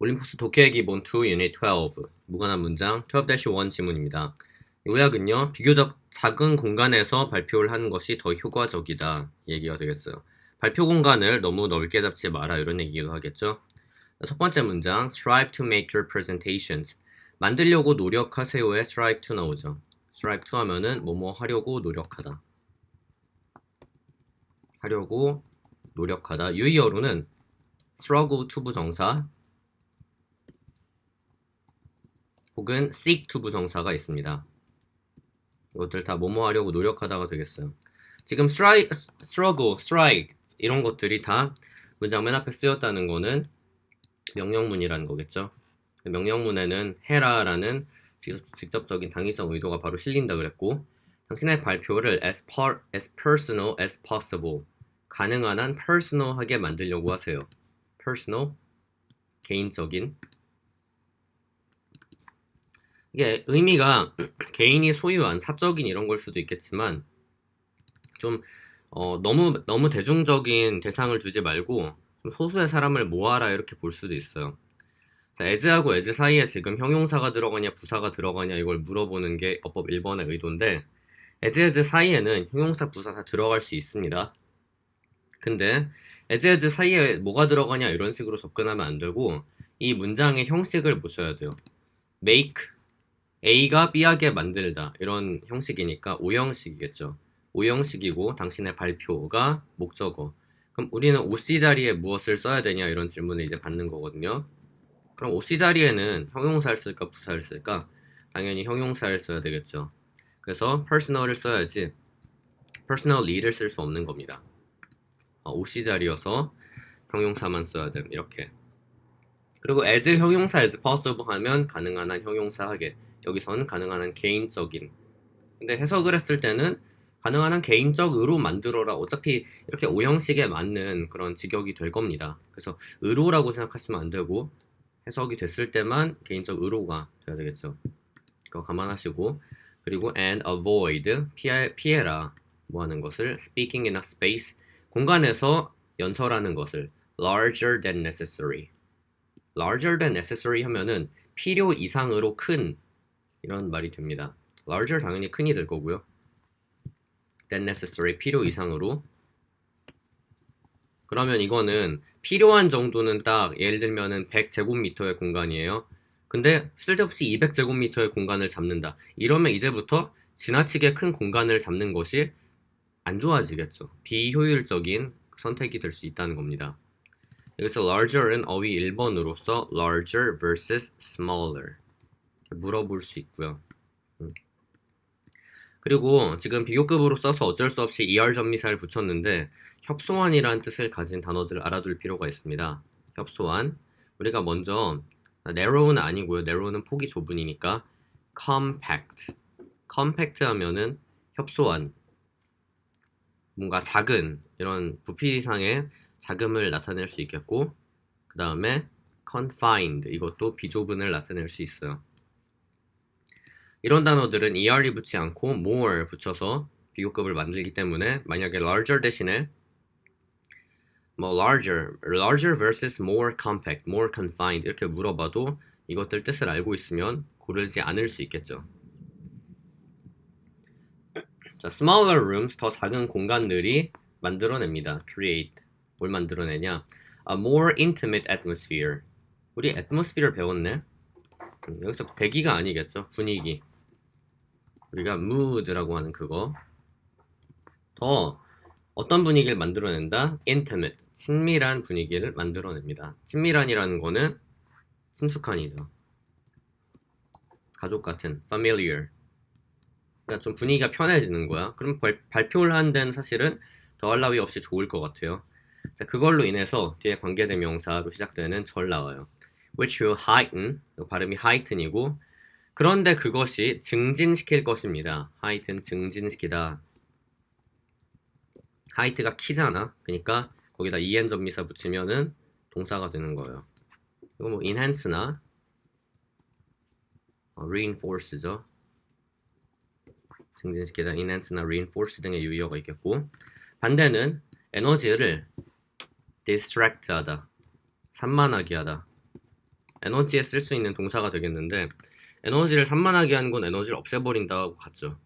올림푸스 독해의 기본 2 유닛 12 무관한 문장 12-1 지문입니다. 요약은요. 비교적 작은 공간에서 발표를 하는 것이 더 효과적이다 얘기가 되겠어요. 발표 공간을 너무 넓게 잡지 마라 이런 얘기도 하겠죠. 첫 번째 문장 strive to make your presentations 만들려고 노력하세요에 strive to 나오죠. strive to 하면은 뭐뭐 하려고 노력하다. 하려고 노력하다. 유의어로는 struggle to 부정사 혹은 seek to 부정사가 있습니다. 이것들 다 뭐뭐 하려고 노력하다가 되겠어요. 지금 struggle, strive 이런 것들이 다 문장 맨 앞에 쓰였다는 거는 명령문이라는 거겠죠. 명령문에는 해라라는 직접적인 당위성 의도가 바로 실린다 그랬고 당신의 발표를 as personal as possible 가능한 한 personal하게 만들려고 하세요. personal, 개인적인 이게 의미가 개인이 소유한 사적인 이런 걸 수도 있겠지만 좀 너무 대중적인 대상을 두지 말고 좀 소수의 사람을 모아라 이렇게 볼 수도 있어요. 자, as하고 as 사이에 지금 형용사가 들어가냐 부사가 들어가냐 이걸 물어보는 게 어법 1번의 의도인데 as 사이에는 형용사 부사 다 들어갈 수 있습니다. 근데 as 사이에 뭐가 들어가냐 이런 식으로 접근하면 안 되고 이 문장의 형식을 보셔야 돼요. make A가 B하게 만들다 이런 형식이니까 오형식이겠죠. 오형식이고 당신의 발표가 목적어. 그럼 우리는 OC 자리에 무엇을 써야 되냐 이런 질문을 이제 받는 거거든요. 그럼 OC 자리에는 형용사를 쓸까 부사를 쓸까? 당연히 형용사를 써야 되겠죠. 그래서 personal을 써야지 personally를 쓸 수 없는 겁니다. OC 자리여서 형용사만 써야 됨 이렇게. 그리고 as 형용사 as possible 하면 가능한 한 형용사 하게. 여기서는 가능한 한 개인적인. 근데 해석을 했을 때는 가능한 한 개인적으로 만들어라. 어차피 이렇게 오형식에 맞는 그런 직역이 될 겁니다. 그래서 의로라고 생각하시면 안 되고 해석이 됐을 때만 개인적 의로가 돼야 되겠죠. 그거 감안하시고 그리고 and avoid 피해라 뭐 하는 것을 speaking in a space 공간에서 연설하는 것을 larger than necessary larger than necessary 하면은 필요 이상으로 큰 이런 말이 됩니다. larger 당연히 큰이 될 거고요. than necessary 필요 이상으로 그러면 이거는 필요한 정도는 딱 예를 들면은 100제곱미터의 공간이에요. 근데 쓸데없이 200제곱미터의 공간을 잡는다. 이러면 이제부터 지나치게 큰 공간을 잡는 것이 안 좋아지겠죠. 비효율적인 선택이 될 수 있다는 겁니다. 여기서 larger은 어휘 1번으로서 larger versus smaller 물어볼 수 있고요. 그리고 지금 비교급으로 써서 어쩔 수 없이 er 전미사를 붙였는데 협소한이라는 뜻을 가진 단어들을 알아둘 필요가 있습니다. 협소한 우리가 먼저 narrow는 아니고요. narrow는 폭이 좁으니까 compact 하면은 협소한 뭔가 작은 이런 부피상의 작음을 나타낼 수 있겠고 그 다음에 confined 이것도 비좁은을 나타낼 수 있어요. 이런 단어들은 er이 붙지 않고 more 붙여서 비교급을 만들기 때문에 만약에 larger 대신에 뭐 larger versus more compact, more confined 이렇게 물어봐도 이것들 뜻을 알고 있으면 고르지 않을 수 있겠죠. 자, smaller rooms 더 작은 공간들이 만들어냅니다. create 뭘 만들어내냐? A more intimate atmosphere. 우리 atmosphere 배웠네. 여기서 대기가 아니겠죠. 분위기. 우리가 mood라고 하는 그거. 더 어떤 분위기를 만들어낸다? intimate, 친밀한 분위기를 만들어냅니다. 친밀한이라는 거는 친숙한이죠. 가족 같은, familiar. 그러니까 좀 분위기가 편해지는 거야. 그럼 발표를 하는 데는 사실은 더할 나위 없이 좋을 것 같아요. 자, 그걸로 인해서 뒤에 관계대명사로 시작되는 절 나와요. which will heighten, 발음이 heighten이고 그런데 그것이 증진시킬 것입니다. heighten, 증진시키다. height가 키잖아. 그러니까 거기다 en 전미사 붙이면은 동사가 되는 거예요. 이거 뭐 enhance나 reinforce죠. 증진시키다, enhance나 reinforce 등의 유의어가 있겠고 반대는 에너지를 distract하다, 산만하게 하다. 에너지에 쓸 수 있는 동사가 되겠는데 에너지를 산만하게 하는 건 에너지를 없애버린다고 같죠.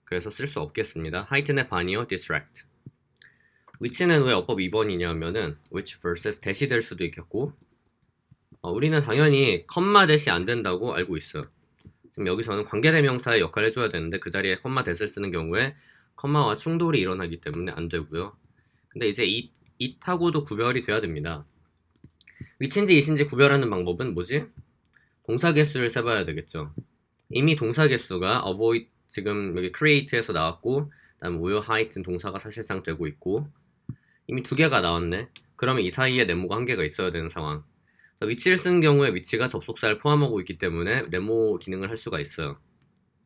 그래서 쓸 수 없겠습니다. heighten의 반이요, distract. which는 왜 어법 2번이냐면은 which versus 대시 될 수도 있겠고 우리는 당연히 컴마 대시 안 된다고 알고 있어요. 지금 여기서는 관계대명사의 역할을 해줘야 되는데 그 자리에 컴마 대시를 쓰는 경우에 컴마와 충돌이 일어나기 때문에 안 되고요. 근데 이제 it하고도 구별이 돼야 됩니다. which인지 it인지 구별하는 방법은 뭐지? 동사 개수를 세봐야 되겠죠. 이미 동사 개수가 avoid 지금 여기 create에서 나왔고 그다음에 will heighten 동사가 사실상 되고 있고 이미 두 개가 나왔네. 그러면 이 사이에 네모가 한 개가 있어야 되는 상황. 위치를 쓰는 경우에 위치가 접속사를 포함하고 있기 때문에 네모 기능을 할 수가 있어요.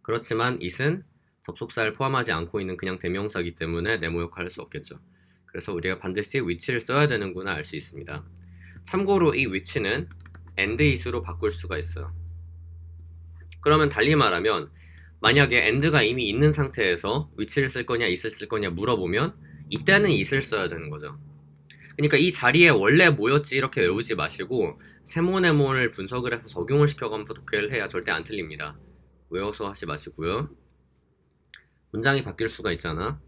그렇지만 it은 접속사를 포함하지 않고 있는 그냥 대명사이기 때문에 네모 역할을 할 수 없겠죠. 그래서 우리가 반드시 위치를 써야 되는구나 알 수 있습니다. 참고로 이 위치는 and it으로 바꿀 수가 있어요. 그러면 달리 말하면 만약에 and가 이미 있는 상태에서 위치를 쓸 거냐 it을 쓸 거냐 물어보면 이때는 it을 써야 되는 거죠. 그러니까 이 자리에 원래 뭐였지 이렇게 외우지 마시고 세모네모를 분석을 해서 적용을 시켜가면서 독해를 해야 절대 안 틀립니다. 외워서 하지 마시고요. 문장이 바뀔 수가 있잖아.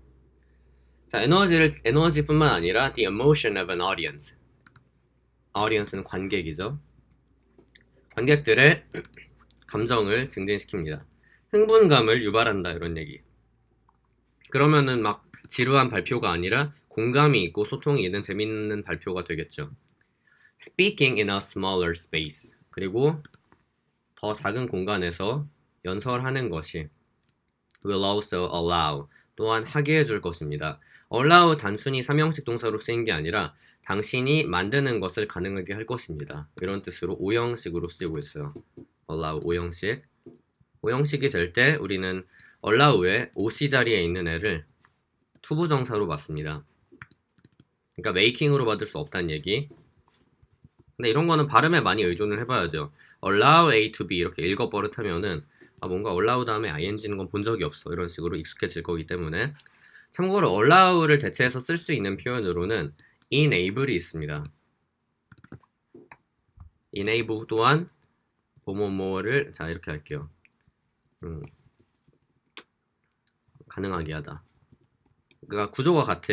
자, 에너지뿐만 아니라 the emotion of an audience. audience는 관객이죠. 관객들의 감정을 증진시킵니다. 흥분감을 유발한다 이런 얘기. 그러면은 막 지루한 발표가 아니라 공감이 있고 소통이 있는 재밌는 발표가 되겠죠. Speaking in a smaller space. 그리고 더 작은 공간에서 연설하는 것이 will also allow. 또한 하게 해줄 것입니다. allow 단순히 삼형식 동사로 쓰인 게 아니라 당신이 만드는 것을 가능하게 할 것입니다. 이런 뜻으로 오형식으로 쓰이고 있어요. allow 오형식. 오형식이 될 때 우리는 allow에 OC 자리에 있는 애를 투부정사로 받습니다. 그러니까 making으로 받을 수 없다는 얘기. 근데 이런 거는 발음에 많이 의존을 해봐야 돼요. allow A to B 이렇게 읽어버릇하면은 뭔가 allow 다음에 ing는 건 본 적이 없어 이런 식으로 익숙해질 거기 때문에 참고로 allow를 대체해서 쓸 수 있는 표현으로는 enable이 있습니다. enable 또한 뭐뭐뭐를 자 이렇게 할게요. 가능하게 하다. 그러니까 구조가 같아.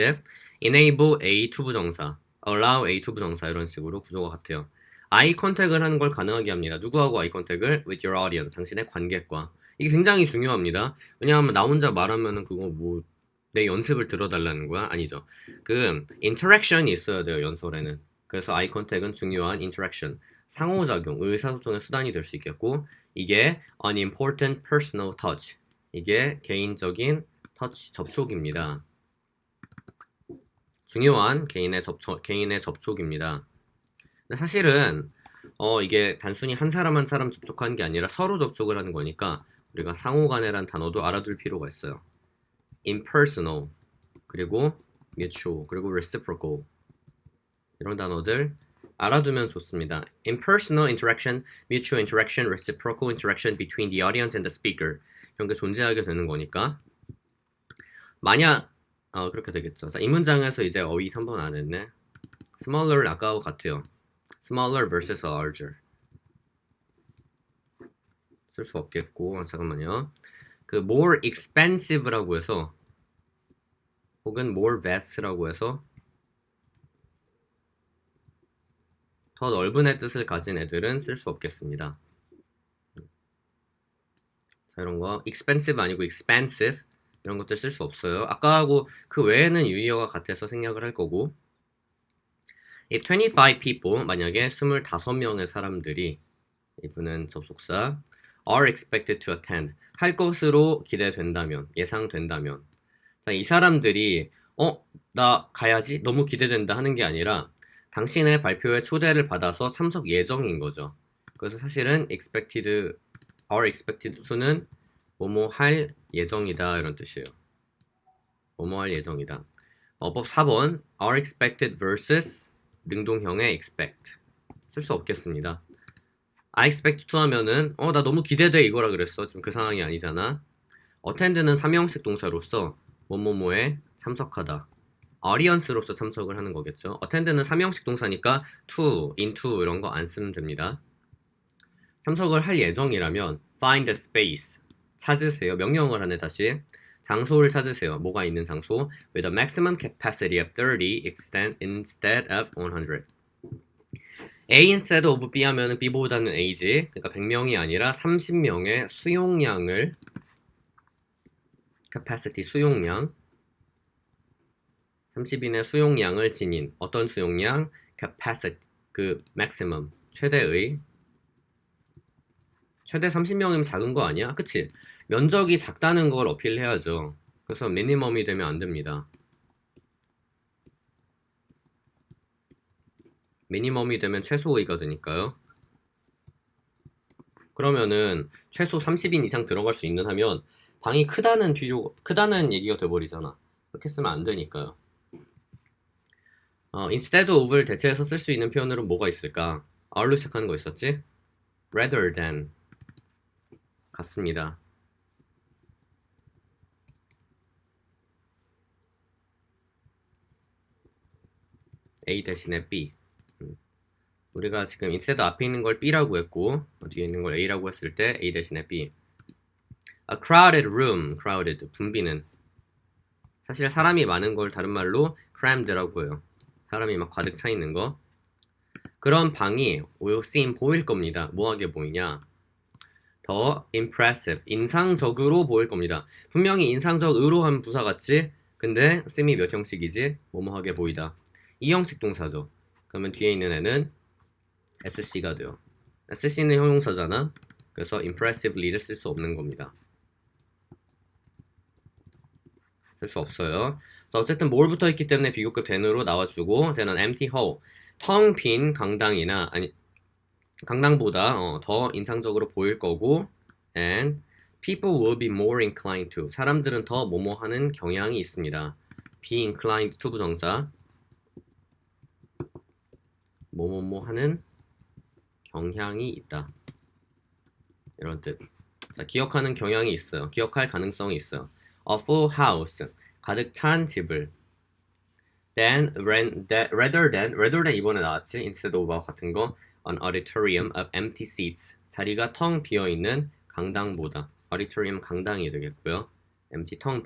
enable A 투부정사, allow A 투부정사 이런 식으로 구조가 같아요. eye contact을 하는 걸 가능하게 합니다. 누구하고 eye contact을? with your audience, 당신의 관객과. 이게 굉장히 중요합니다. 왜냐하면 나 혼자 말하면은 그거 뭐 내 연습을 들어달라는 거야? 아니죠. 그 interaction이 있어야 돼요, 연설에는. 그래서 eye contact은 중요한 interaction, 상호작용, 의사소통의 수단이 될 수 있겠고 이게 an important personal touch, 이게 개인적인 터치, 접촉입니다. 중요한 개인의 접촉입니다. 근데 사실은 이게 단순히 한 사람 한 사람 접촉하는 게 아니라 서로 접촉을 하는 거니까 우리가 상호간에란 단어도 알아둘 필요가 있어요. impersonal, 그리고 mutual, 그리고 reciprocal 이런 단어들 알아두면 좋습니다. impersonal interaction, mutual interaction, reciprocal interaction between the audience and the speaker 이런 게 존재하게 되는 거니까 만약 그렇게 되겠죠. 자, 이 문장에서 이제 어휘 3번 안 했네. smaller 아까와 같아요. smaller versus larger 쓸 수 없겠고 잠깐만요. 그 more expensive라고 해서 혹은 more vast라고 해서 더 넓은 애 뜻을 가진 애들은 쓸 수 없겠습니다. 자, 이런 거 expensive 아니고 expansive 이런 것들 쓸 수 없어요. 아까하고 그 외에는 유의어가 같아서 생략을 할 거고 if 25 people 만약에 25명의 사람들이 이분은 접속사 are expected to attend 할 것으로 기대된다면 예상된다면 자, 이 사람들이 나 가야지 너무 기대된다 하는 게 아니라 당신의 발표에 초대를 받아서 참석 예정인 거죠. 그래서 사실은 expected, are expected to는 뭐뭐 할 예정이다 이런 뜻이에요. 뭐뭐 할 예정이다. 어법 4번 are expected versus 능동형의 expect 쓸 수 없겠습니다. I expect to 하면은 나 너무 기대돼 이거라 그랬어. 지금 그 상황이 아니잖아. attend는 삼형식 동사로서 뭐뭐뭐에 참석하다. audience로서 참석을 하는 거겠죠. attend는 삼형식 동사니까 to, into 이런 거 안 쓰면 됩니다. 참석을 할 예정이라면 find a space 찾으세요. 명령을 하네 다시. 장소를 찾으세요. 뭐가 있는 장소? With a maximum capacity of 30 instead of 100. A instead of B 하면은 B보다는 A지. 그러니까 100명이 아니라 30명의 수용량을 capacity 수용량 30인의 수용량을 지닌 어떤 수용량? capacity 그 maximum 최대 30명이면 작은 거 아니야? 그치? 면적이 작다는 걸 어필해야죠. 그래서 미니멈이 되면 안 됩니다. 미니멈이 되면 최소의가 되니까요. 그러면은 최소 30인 이상 들어갈 수 있는 하면 방이 크다는 얘기가 돼버리잖아. 그렇게 쓰면 안 되니까요. instead of를 대체해서 쓸 수 있는 표현으로 뭐가 있을까? r로 시작하는 거 있었지? rather than 같습니다. A 대신에 B. 우리가 지금 instead 앞에 있는 걸 B라고 했고 뒤에 있는 걸 A라고 했을 때 A 대신에 B. A crowded room, crowded 붐비는 사실 사람이 많은 걸 다른 말로 crammed라고 해요. 사람이 막 가득 차 있는 거. 그런 방이 will seem 보일 겁니다. 뭐하게 보이냐? 더 impressive, 인상적으로 보일 겁니다. 분명히 인상적으로 하면 부사 같지? 근데 seem이 몇 형식이지? 뭐뭐하게 보이다. 이 형식 동사죠. 그러면 뒤에 있는 애는 SC가 돼요. SC는 형용사잖아. 그래서 impressively를 쓸 수 없는 겁니다. 쓸 수 없어요. 어쨌든 뭘 붙어있기 때문에 비교급 then으로 나와주고 then은 empty hall, 텅 빈 강당이나 아니 강당보다 더 인상적으로 보일 거고 and people will be more inclined to 사람들은 더 뭐뭐 하는 경향이 있습니다. be inclined to 부정사 뭐뭐뭐 하는 경향이 있다. 이런 뜻. 자, 기억하는 경향이 있어요. 기억할 가능성이 있어요. A full house 가득 찬 집을 rather than 이번에 나왔지 instead of와 같은 거 an auditorium of empty seats 자리가 텅 비어있는 강당보다 auditorium 강당이 되겠고요. empty 텅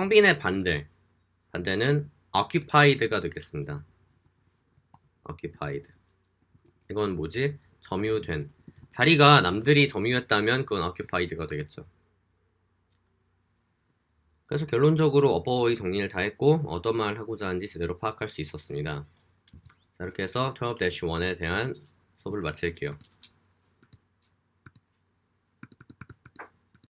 빈의 반대는 occupied가 되겠습니다. occupied 이건 뭐지? 점유된 자리가 남들이 점유했다면 그건 occupied가 되겠죠. 그래서 결론적으로 어버의 정리를 다 했고 어떤 말 하고자 하는지 제대로 파악할 수 있었습니다. 자, 이렇게 해서 12-1에 대한 수업을 마칠게요.